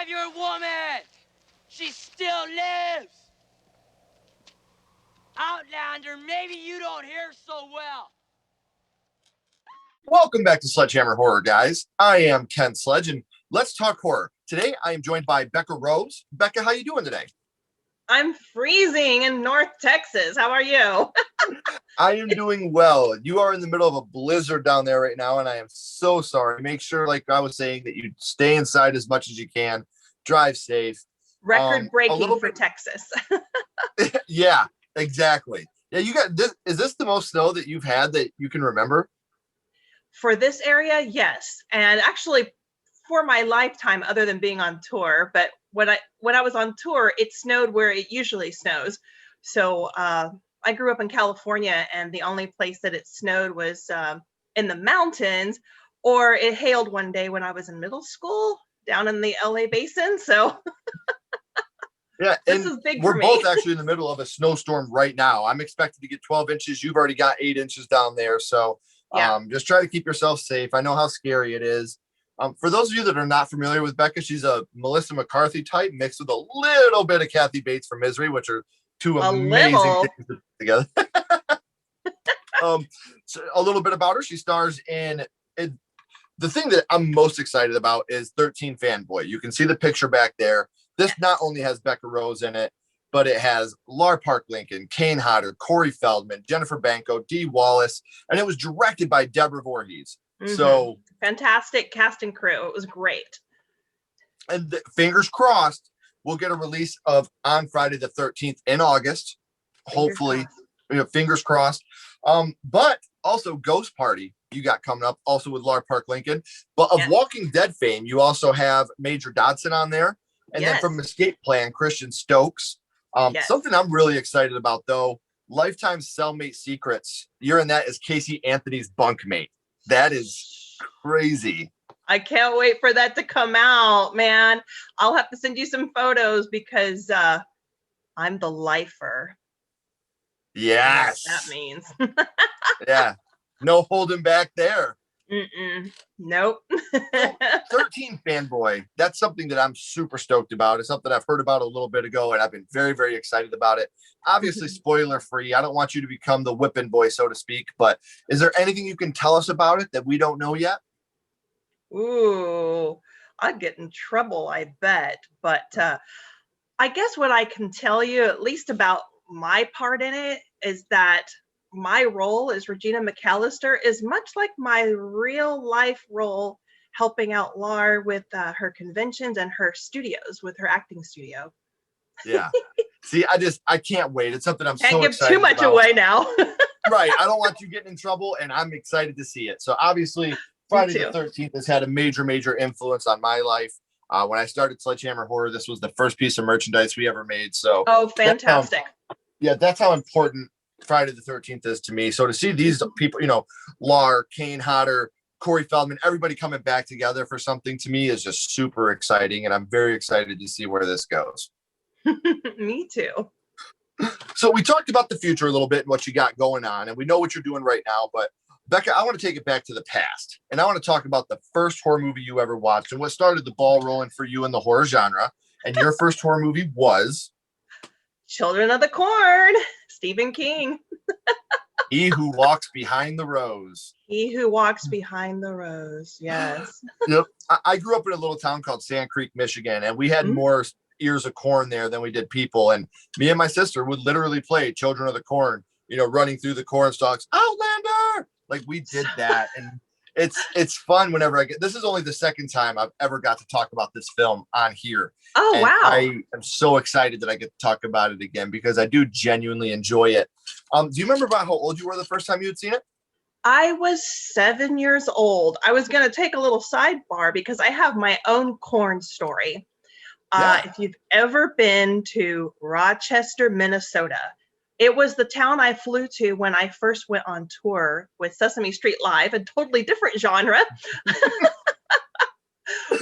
have your woman! She still lives! Outlander, maybe you don't hear so well. Welcome back to SledgeHammer Horror, guys. I am Ken Sledge, and let's talk horror. Today, I am joined by Becca Rose. Becca, how you doing today? I'm freezing in North Texas. How are you? I am doing well. You are in the middle of a blizzard down there right now, and I am so sorry. Make sure, like I was saying, that you stay inside as much as you can. Drive safe. Record breaking for Texas. Yeah, exactly. Yeah, you got this. Is this the most snow that you've had that you can remember? For this area, yes. And actually for my lifetime, other than being on tour, but when I was on tour, it snowed where it usually snows. So I grew up in California, and the only place that it snowed was in the mountains, or it hailed one day when I was in middle school down in the LA basin. So yeah, this is big we're for both me. actually in the middle of a snowstorm right now. I'm expected to get 12 inches. You've already got 8 inches down there. So Yeah. just try to keep yourself safe. I know how scary it is. For those of you that are not familiar with Becca, she's a Melissa McCarthy type mixed with a little bit of Kathy Bates from Misery, which are two amazing things to put together. So a little bit about her. She stars in the thing that I'm most excited about is 13 Fanboy. You can see the picture back there. This not only has Becca Rose in it, but it has Lar Park Lincoln, Kane Hodder, Corey Feldman, Jennifer Banco, Dee Wallace, and it was directed by Deborah Voorhees. Mm-hmm. So fantastic cast and crew. It was great. And fingers crossed, we'll get a release of on Friday the 13th in August. Hopefully, fingers crossed. But also Ghost Party you got coming up, also with Lar Park Lincoln. But of Walking Dead fame, you also have Major Dodson on there. And then from Escape Plan, Christian Stokes. Something I'm really excited about, though, Lifetime Cellmate Secrets. You're in that as Casey Anthony's bunkmate. That is crazy. I can't wait for that to come out, man. I'll have to send you some photos because I'm the lifer. Yes. That means. Yeah. No holding back there. Nope. 13 Fanboy. That's something that I'm super stoked about. It's something I've heard about a little bit ago, and I've been very, very excited about it. Obviously, spoiler free. I don't want you to become the whipping boy, so to speak. But is there anything you can tell us about it that we don't know yet? Ooh, I'd get in trouble, I bet. But I guess what I can tell you, at least about my part in it, is that my role as Regina McAllister is much like my real life role helping out Lar with her conventions and her studios, with her acting studio. Yeah. See, I can't wait. It's something I'm so excited about. Can't give too much away now. Right. I don't want you getting in trouble, and I'm excited to see it. So obviously, Friday the 13th has had a major, major influence on my life. When I started SledgeHammer Horror, this was the first piece of merchandise we ever made. So fantastic. That's how important Friday the 13th is to me. So to see these people, Lar, Kane Hodder, Corey Feldman, everybody coming back together for something, to me is just super exciting. And I'm very excited to see where this goes. Me too. So we talked about the future a little bit and what you got going on, and we know what you're doing right now, but Becca, I want to take it back to the past, and I want to talk about the first horror movie you ever watched and what started the ball rolling for you in the horror genre. And your first horror movie was Children of the Corn, Stephen King. He Who Walks Behind the Rose. He Who Walks Behind the Rose. Yes. Yep. I grew up in a little town called Sand Creek, Michigan, and we had more ears of corn there than we did people. And me and my sister would literally play Children of the Corn, running through the corn stalks, Outlander. Like we did that. And it's fun whenever this is only the second time I've ever got to talk about this film on here. Oh, and wow. I am so excited that I get to talk about it again because I do genuinely enjoy it. Do you remember about how old you were the first time you had seen it? I was 7 years old. I was going to take a little sidebar because I have my own corn story. If you've ever been to Rochester, Minnesota, it was the town I flew to when I first went on tour with Sesame Street Live, a totally different genre.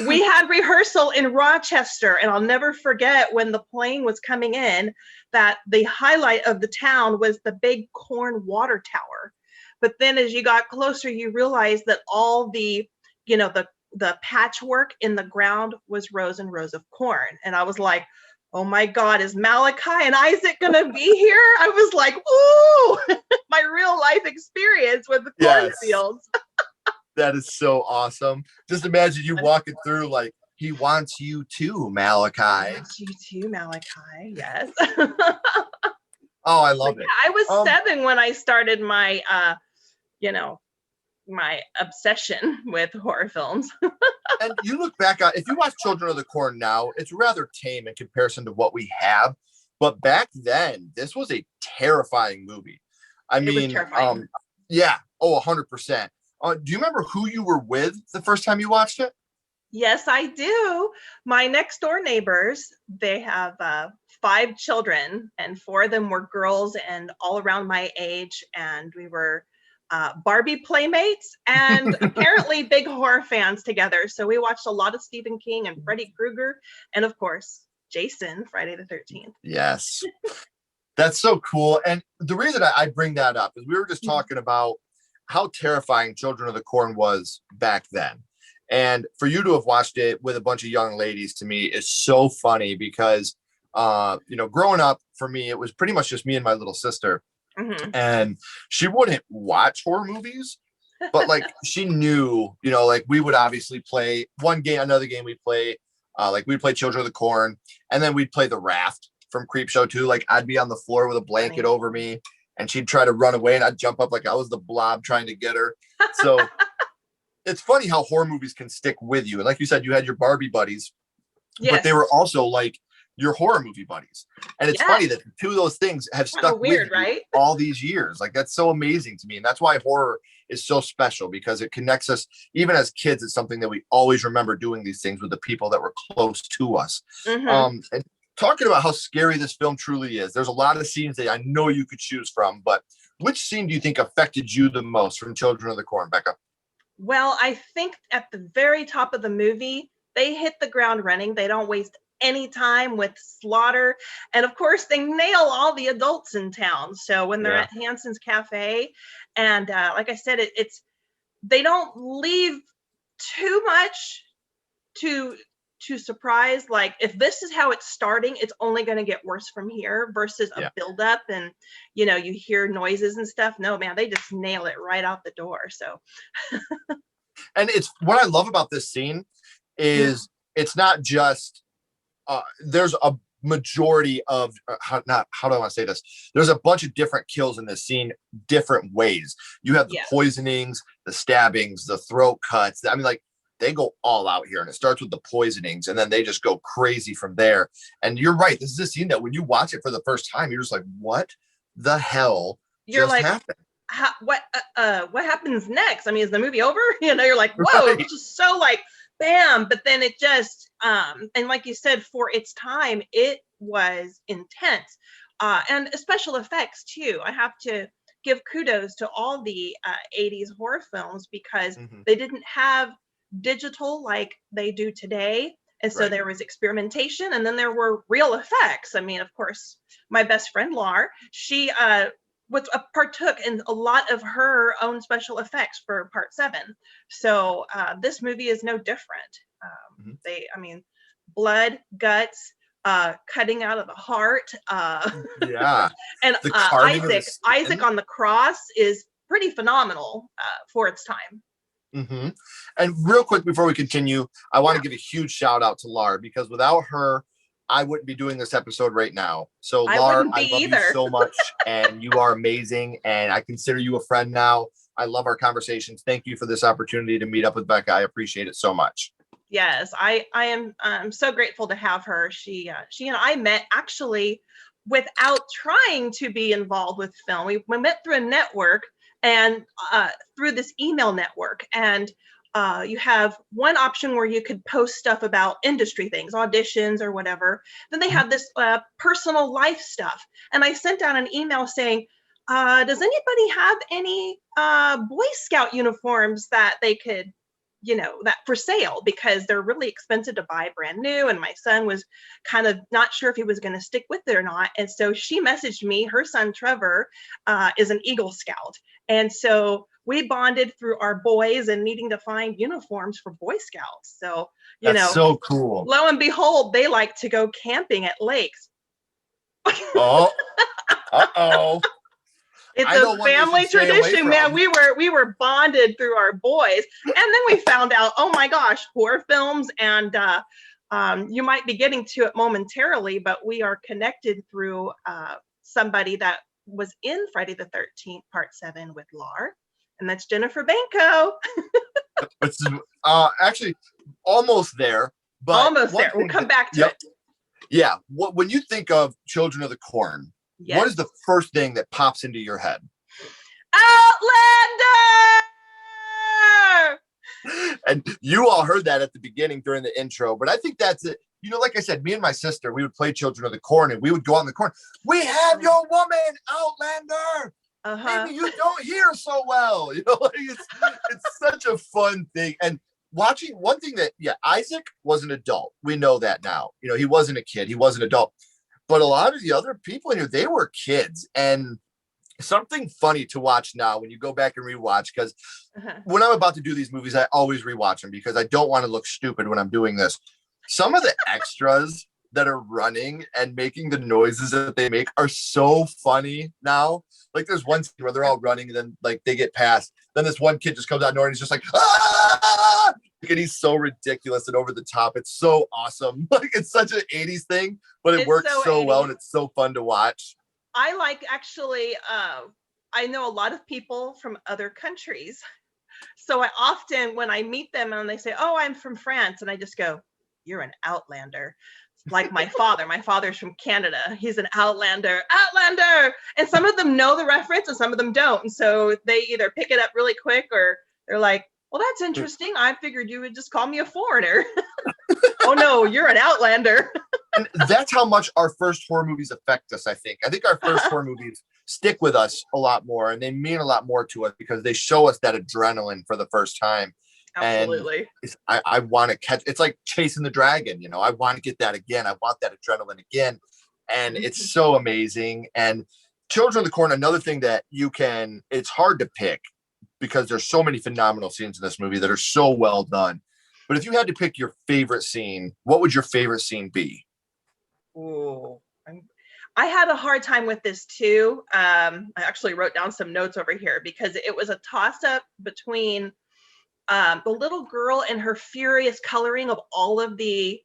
We had rehearsal in Rochester, and I'll never forget when the plane was coming in that the highlight of the town was the big corn water tower. But then as you got closer, you realized that all the the patchwork in the ground was rows and rows of corn. And I was like, oh my God, is Malachi and Isaac gonna be here? I was like, ooh, my real life experience with the cornfields. That is so awesome. Just imagine you walking through like, he wants you too, Malachi. He wants you too, Malachi. Yes. Oh, I love it. I was 7 when I started my, my obsession with horror films. And you look back on, if you watch Children of the Corn now, it's rather tame in comparison to what we have. But back then, this was a terrifying movie. I mean, it was terrifying. Yeah. Oh, 100%. Do you remember who you were with the first time you watched it? Yes, I do. My next door neighbors, they have 5 children, and 4 of them were girls and all around my age. And we were Barbie playmates and apparently big horror fans together. So we watched a lot of Stephen King and Freddy Krueger, and of course, Jason, Friday the 13th. Yes. That's so cool. And the reason I bring that up is we were just talking about how terrifying Children of the Corn was back then. And for you to have watched it with a bunch of young ladies, to me, is so funny because, growing up for me, it was pretty much just me and my little sister. Mm-hmm. And she wouldn't watch horror movies, but like she knew, like we would obviously play one game, another game we'd play, like we'd play Children of the Corn, and then we'd play the Raft from Creepshow 2. Like I'd be on the floor with a blanket over me and she'd try to run away and I'd jump up like I was the Blob trying to get her. So it's funny how horror movies can stick with you. And like you said, you had your Barbie buddies, but they were also like your horror movie buddies. And it's funny that 2 of those things have stuck with you right? all these years. Like that's so amazing to me. And that's why horror is so special, because it connects us. Even as kids, it's something that we always remember doing these things with the people that were close to us. Mm-hmm. And talking about how scary this film truly is, there's a lot of scenes that I know you could choose from, but which scene do you think affected you the most from Children of the Corn, Becca? Well, I think at the very top of the movie, they hit the ground running. They don't waste any time with slaughter. And of course, they nail all the adults in town. So when they're at Hanson's Cafe, and like I said, they don't leave too much to surprise. Like if this is how it's starting, it's only going to get worse from here versus a buildup and you hear noises and stuff. No, man, they just nail it right out the door. So and it's what I love about this scene is it's not just there's a majority of how do I want to say this? There's a bunch of different kills in this scene, different ways. You have the poisonings, the stabbings, the throat cuts. I mean, like they go all out here, and it starts with the poisonings, and then they just go crazy from there. And you're right. This is a scene that when you watch it for the first time, you're just like, what the hell just happened? What happens next? I mean, is the movie over? You're like, whoa, it's just so like bam. But then it just and like you said, for its time, it was intense. And special effects too. I have to give kudos to all the 80s horror films because they didn't have digital like they do today. And so there was experimentation, and then there were real effects. I mean, of course, my best friend Lar, she partook in a lot of her own special effects for Part 7. So this movie is no different. Blood, guts, cutting out of the heart. And Isaac on the cross is pretty phenomenal for its time. And real quick before we continue, I want to give a huge shout out to Lar, because without her, I wouldn't be doing this episode right now. So Lar, I love you so much, and you are amazing, and I consider you a friend now. I love our conversations. Thank you for this opportunity to meet up with Becca. I appreciate it so much. Yes, I'm so grateful to have her. She and I met actually without trying to be involved with film. We met through a network, and through this email network, and you have one option where you could post stuff about industry things, auditions or whatever. Then they have this personal life stuff, and I sent out an email saying, does anybody have any Boy Scout uniforms that they could that for sale, because they're really expensive to buy brand new, and my son was kind of not sure if he was going to stick with it or not. And so she messaged me. Her son Trevor is an Eagle Scout, and so we bonded through our boys and needing to find uniforms for Boy Scouts. So, That's so cool. lo and behold, they like to go camping at lakes. Oh, uh-oh. It's a family tradition, man. We were bonded through our boys, and then we found out, oh my gosh, horror films, and you might be getting to it momentarily, but we are connected through somebody that was in Friday the 13th, Part 7 with Lar, and that's Jennifer Banco. It's actually almost there, but almost there. We'll come back to it. Yeah. When you think of Children of the Corn, Yes. what is the first thing that pops into your head? Outlander! And you all heard that at the beginning during the intro, but I think that's it. Like I said, me and my sister, we would play Children of the Corn, and we would go out in the corn. We have your woman, Outlander. Maybe you don't hear so well. It's such a fun thing. And watching one thing that, Isaac was an adult. We know that now. He wasn't a kid. He was an adult. But a lot of the other people in here, they were kids. And something funny to watch now when you go back and rewatch, because when I'm about to do these movies, I always rewatch them because I don't want to look stupid when I'm doing this. Some of the extras that are running and making the noises that they make are so funny now. Like there's one scene where they're all running and then like they get past. Then this one kid just comes out of nowhere and he's just like, ah! And he's so ridiculous and over the top. It's so awesome. Like it's such an 80s thing, but it works so well and it's so fun to watch. I like actually, I know a lot of people from other countries. So I often, when I meet them and they say, oh, I'm from France, and I just go, you're an Outlander. Like my father's from Canada. He's an Outlander. And some of them know the reference and some of them don't. And so they either pick it up really quick or they're like, well, that's interesting. I figured you would just call me a foreigner. Oh no, you're an Outlander. And that's how much our first horror movies affect us, I think. I think our first horror movies stick with us a lot more and they mean a lot more to us because they show us that adrenaline for the first time. Absolutely. And I want to catch, it's like chasing the dragon, I want to get that again. I want that adrenaline again. And it's so amazing. And Children of the Corn, another thing that it's hard to pick because there's so many phenomenal scenes in this movie that are so well done. But if you had to pick your favorite scene, what would your favorite scene be? Ooh, I had a hard time with this too. I actually wrote down some notes over here because it was a toss up between the little and her furious coloring of all of the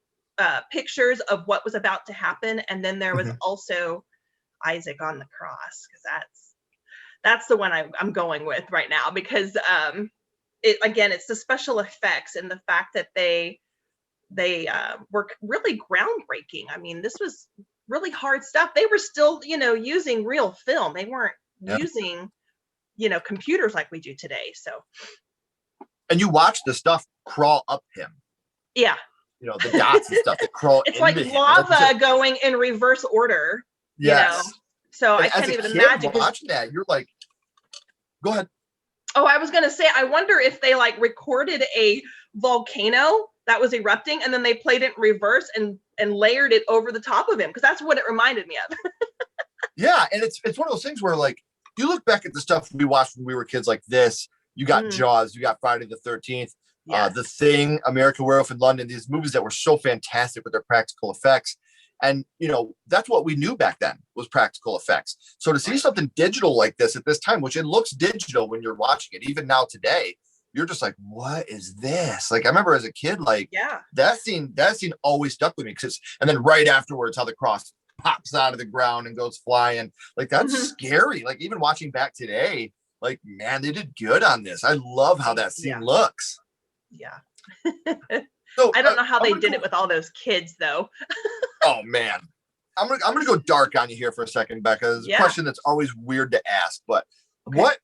pictures of what was about to happen. And then there was also Isaac on the cross, because that's the one I'm going with right now, because it's the special effects and the fact that they were really groundbreaking. I mean, this was really hard stuff. They were still, using real film. They weren't using, computers like we do today. So. And you watch the stuff crawl up him. Yeah. The dots and stuff that crawl. It's like lava going in reverse order. Yes. So and I can't even imagine watching that. You're like, go ahead. Oh, I was gonna say, I wonder if they recorded a volcano that was erupting and then they played it in reverse and layered it over the top of him, because that's what it reminded me of. Yeah, and it's one of those things where you look back at the stuff we watched when we were kids, like this. You got Jaws, you got Friday the 13th, The Thing, American Werewolf in London, these movies that were so fantastic with their practical effects. And, that's what we knew back then was practical effects. So to see something digital like this at this time, which it looks digital when you're watching it, even now today, you're just like, what is this? I remember as a kid, that scene always stuck with me. And then right afterwards, how the cross pops out of the ground and goes flying. That's scary. Even watching back today, man, they did good on this. I love how that scene looks. Yeah. So I don't know how they did it with all those kids, though. Oh man, I'm gonna go dark on you here for a second, Becca. It's a question that's always weird to ask, but what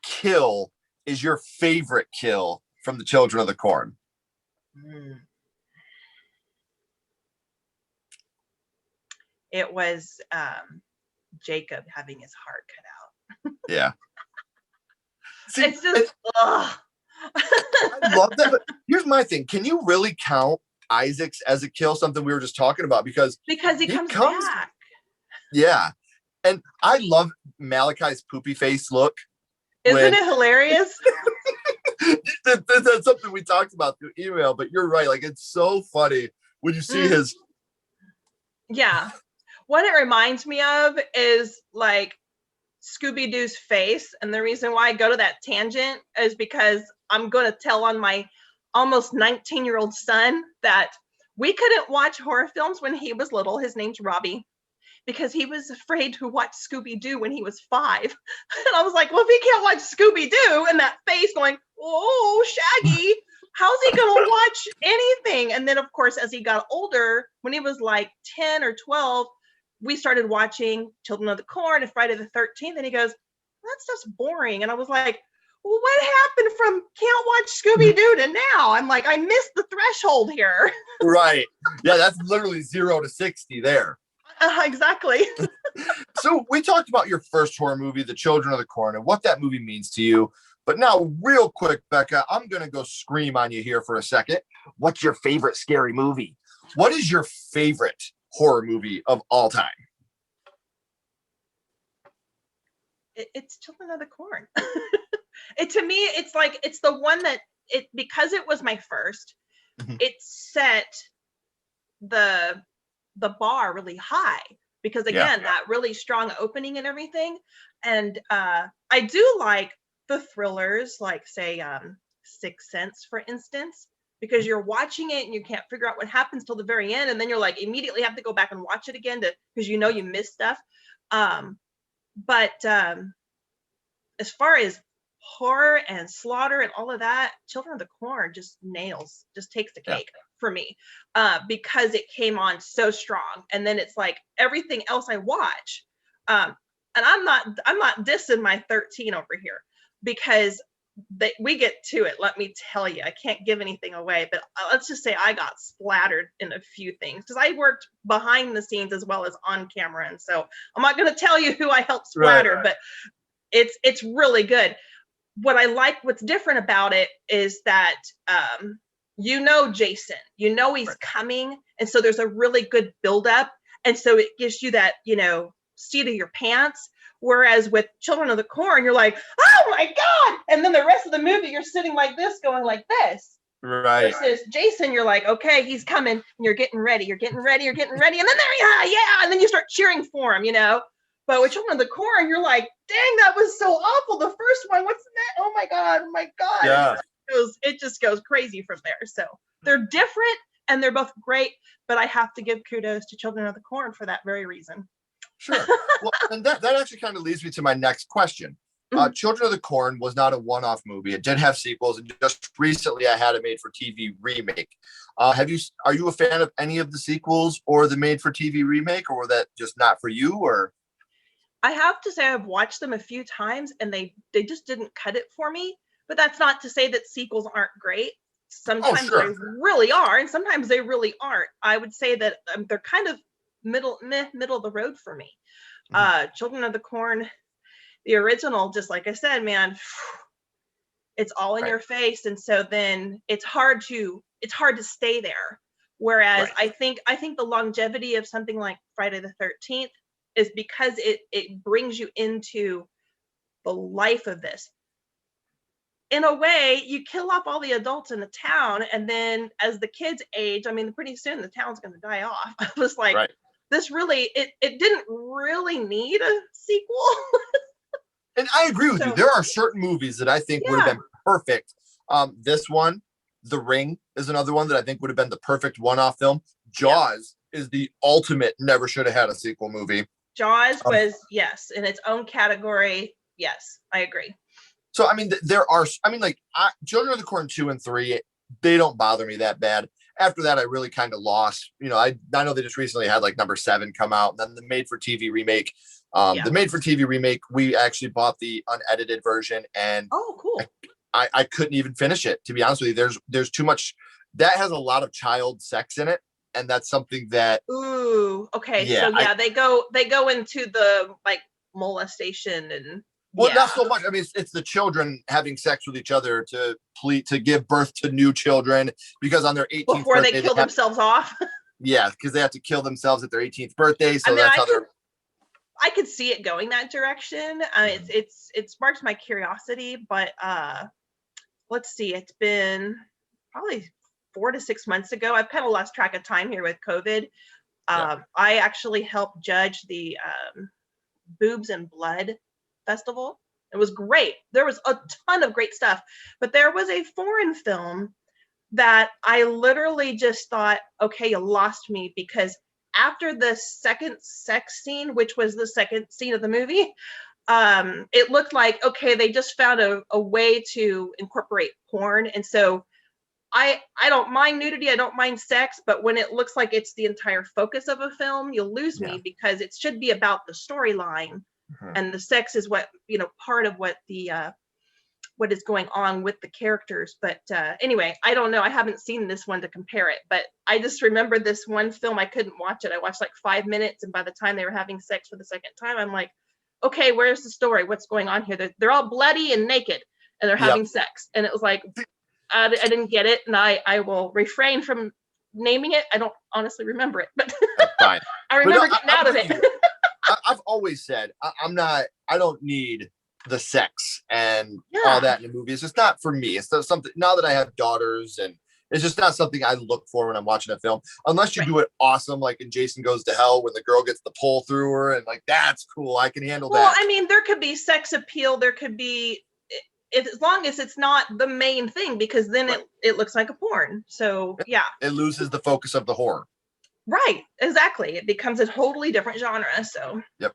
kill is your favorite kill from the Children of the Corn? It was Jacob having his heart cut out. Yeah. See, it's just, I love that. But here's my thing. Can you really count Isaac's as a kill? Something we were just talking about, because he comes back. Yeah. And I love Malachi's poopy face look Isn't it hilarious? That's something we talked about through email, but you're right. Like, it's so funny when you see his. Yeah. What it reminds me of is like Scooby-Doo's face. And the reason why I go to that tangent is because I'm going to tell on my almost 19-year-old son that we couldn't watch horror films when he was little. His name's Robbie, because he was afraid to watch Scooby-Doo when he was 5. And I was like, well, if he can't watch Scooby-Doo, and that face going, oh, Shaggy, how's he going to watch anything? And then, of course, as he got older, when he was like 10 or 12, we started watching Children of the Corn and Friday the 13th. And he goes, that stuff's boring. And I was like, well, what happened from can't watch Scooby-Doo to now? I'm like, I missed the threshold here. Right. Yeah, that's literally 0 to 60 there. Exactly. So we talked about your first horror movie, The Children of the Corn, and what that movie means to you. But now, real quick, Becca, I'm going to go scream on you here for a second. What's your favorite scary movie? What is your favorite horror movie of all time? It's Children of the Corn. To me, it's like, it's the one that because it was my first, it set the bar really high, because again, that really strong opening and everything. And I do like the thrillers, like say Sixth Sense, for instance, because you're watching it and you can't figure out what happens till the very end, and then you're like immediately have to go back and watch it again because you know you missed stuff. But as far as horror and slaughter and all of that, Children of the Corn just takes the cake for me, because it came on so strong. And then it's like everything else I watch, and I'm not dissing my 13 over here, because we get to it. Let me tell you, I can't give anything away, but let's just say I got splattered in a few things because I worked behind the scenes as well as on camera, and so I'm not going to tell you who I helped splatter, right. But it's really good. What I like, what's different about it is that Jason, he's coming, and so there's a really good buildup, and so it gives you that seat of your pants. Whereas with Children of the Corn, you're like, oh my God. And then the rest of the movie, you're sitting like this, going like this. Right. Versus Jason, you're like, okay, he's coming. And you're getting ready. And then there and then you start cheering for him, But with Children of the Corn, you're like, dang, that was so awful. The first one, what's that? Oh my God. Yeah. It just goes crazy from there. So they're different and they're both great, but I have to give kudos to Children of the Corn for that very reason. Sure. Well, and that actually kind of leads me to my next question. Children of the Corn was not a one-off movie. It did have sequels, and just recently I had a made-for-TV remake. Are you a fan of any of the sequels or the made-for-TV remake, or that just not for you? Or I have to say I've watched them a few times, and they just didn't cut it for me. But that's not to say that sequels aren't great. Sometimes they really are, and sometimes they really aren't. I would say that they're kind of middle of the road for me. Children of the Corn, the original, just like I said, man, it's all in your face, and so then it's hard to stay there. Whereas I think the longevity of something like Friday the 13th is because it brings you into the life of this. In a way, you kill off all the adults in the town, and then as the kids age, I mean, pretty soon the town's going to die off. I was like, this really, it didn't really need a sequel. And I agree with you. There are certain movies that I think would have been perfect. This one, The Ring, is another one that I think would have been the perfect one-off film. Jaws is the ultimate never should have had a sequel movie. Jaws was, in its own category. Yes, I agree. So, I mean, Children of the Corn 2 and 3, they don't bother me that bad. After that, I really kind of lost. I know they just recently had like number 7 come out, and then the made-for-TV remake. The made-for-TV remake, we actually bought the unedited version, and cool. I couldn't even finish it, to be honest with you. There's too much. That has a lot of child sex in it, and that's something that. Ooh, okay. They go into the like molestation and. Well, not so much. I mean, it's the children having sex with each other to give birth to new children, because on their 18th before birthday, they kill themselves off. Yeah, because they have to kill themselves at their 18th birthday. So that's how they're. I could see it going that direction. It sparked my curiosity, but let's see, it's been probably 4 to 6 months ago. I've kind of lost track of time here with COVID. I actually helped judge the Boobs and Blood Festival. It was great. There was a ton of great stuff, but there was a foreign film that I literally just thought, okay, you lost me, because after the second sex scene, which was the second scene of the movie, it looked like, okay, they just found a way to incorporate porn. And so I don't mind nudity, I don't mind sex, but when it looks like it's the entire focus of a film, you'll lose me, because it should be about the storyline, and the sex is what, part of what the what is going on with the characters. But anyway, I don't know. I haven't seen this one to compare it, but I just remember this one film. I couldn't watch it. I watched like 5 minutes, and by the time they were having sex for the second time, I'm like, okay, where's the story? What's going on here? They're all bloody and naked, and they're having sex. And it was like, I didn't get it, and I will refrain from naming it. I don't honestly remember it, but that's fine. I remember getting out of it. I've always said I don't need the sex and all that in a movie. It's just not for me. It's something, now that I have daughters, and it's just not something I look for when I'm watching a film, unless you do it awesome, like in Jason Goes to Hell, when the girl gets the pole through her, and like, that's cool. I can handle that. Well, I mean, there could be sex appeal. There could be, as long as it's not the main thing, because then it looks like a porn. So yeah, it loses the focus of the horror. Right, exactly. It becomes a totally different genre. So yeah.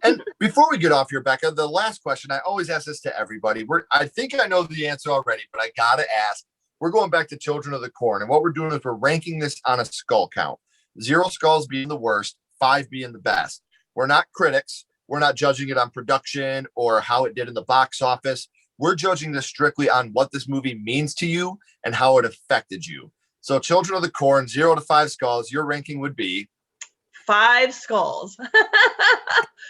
And before we get off here, Becca, the last question, I always ask this to everybody. I think I know the answer already, but I gotta ask. We're going back to Children of the Corn, and what we're doing is we're ranking this on a skull count. 0 skulls being the worst, 5 being the best. We're not critics. We're not judging it on production or how it did in the box office. We're judging this strictly on what this movie means to you and how it affected you. So Children of the Corn, 0 to 5 skulls, your ranking would be? 5 skulls.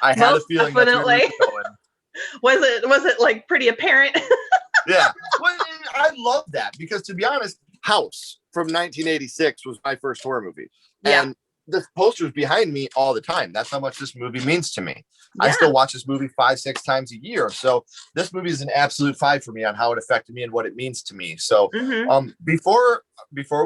I had a feeling that's where we were going. Was it like pretty apparent? Yeah. Well, I love that, because to be honest, House from 1986 was my first horror movie. Yeah. And the poster's behind me all the time. That's how much this movie means to me. I still watch this movie 5-6 times a year. So this movie is an absolute 5 for me on how it affected me and what it means to me. So before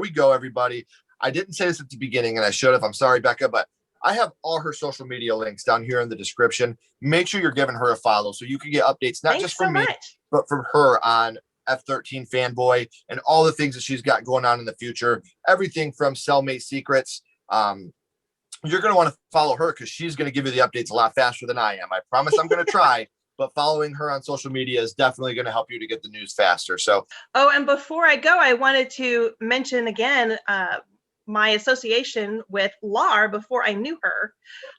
we go, everybody, I didn't say this at the beginning, and I should have. I'm sorry, Becca, but I have all her social media links down here in the description. Make sure you're giving her a follow so you can get updates, not just from me, but from her on F13 Fanboy and all the things that she's got going on in the future. Everything from Cellmate Secrets. You're going to want to follow her, because she's going to give you the updates a lot faster than I am. I promise I'm going to try, but following her on social media is definitely going to help you to get the news faster. So, and before I go, I wanted to mention again, my association with Lar. Before I knew her,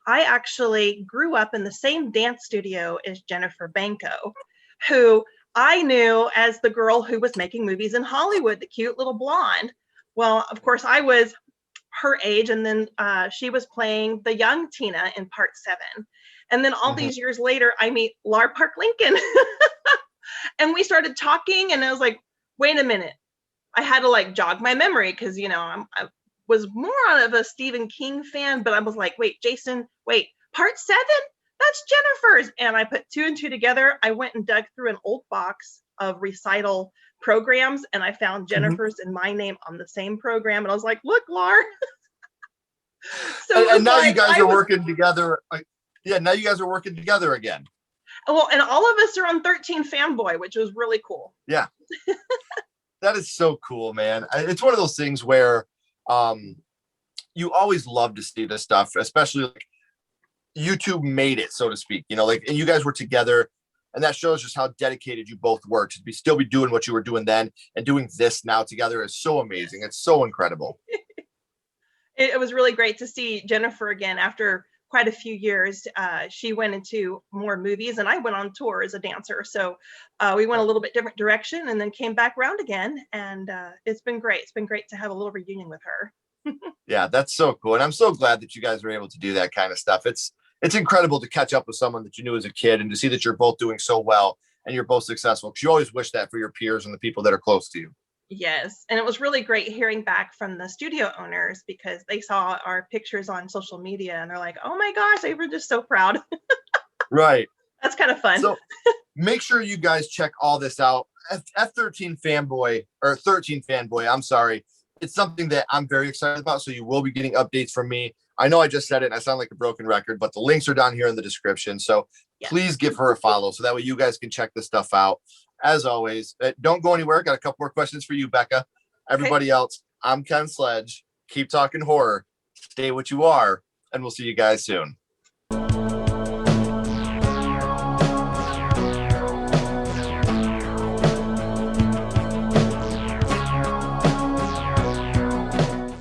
I actually grew up in the same dance studio as Jennifer Banco, who I knew as the girl who was making movies in Hollywood, the cute little blonde. Well, of course, I was her age, and then she was playing the young Tina in Part 7. And then all these years later, I meet Lar Park Lincoln. And we started talking, and I was like, wait a minute. I had to like jog my memory, because, I was more of a Stephen King fan, but I was like, wait, Jason, Part 7? That's Jennifer's. And I put 2 and 2 together. I went and dug through an old box of recital programs, and I found Jennifer's and my name on the same program. And I was like, look, Lar. And now you guys are working together. Yeah, now you guys are working together again. Well, and all of us are on 13 Fanboy, which was really cool. Yeah. That is so cool, man. It's one of those things where you always love to see this stuff, especially like YouTube made it, so to speak, and you guys were together, and that shows just how dedicated you both were to still be doing what you were doing then, and doing this now together is so amazing. It's so incredible. It was really great to see Jennifer again after quite a few years. She went into more movies, and I went on tour as a dancer. So we went a little bit different direction, and then came back around again. And it's been great. It's been great to have a little reunion with her. Yeah, that's so cool. And I'm so glad that you guys were able to do that kind of stuff. It's incredible to catch up with someone that you knew as a kid, and to see that you're both doing so well and you're both successful, because you always wish that for your peers and the people that are close to you. Yes, and it was really great hearing back from the studio owners because they saw our pictures on social media and they're like, "Oh my gosh, they were just so proud." Right. That's kind of fun. So make sure you guys check all this out. F13 Fanboy or 13 Fanboy, I'm sorry. It's something that I'm very excited about. So you will be getting updates from me. I know I just said it and I sound like a broken record, but the links are down here in the description. So Yes. please give her a follow so that way you guys can check this stuff out. As always, don't go anywhere. Got a couple more questions for you, Becca. Everybody else, I'm Ken Sledge. Keep talking horror. Stay what you are, and we'll see you guys soon.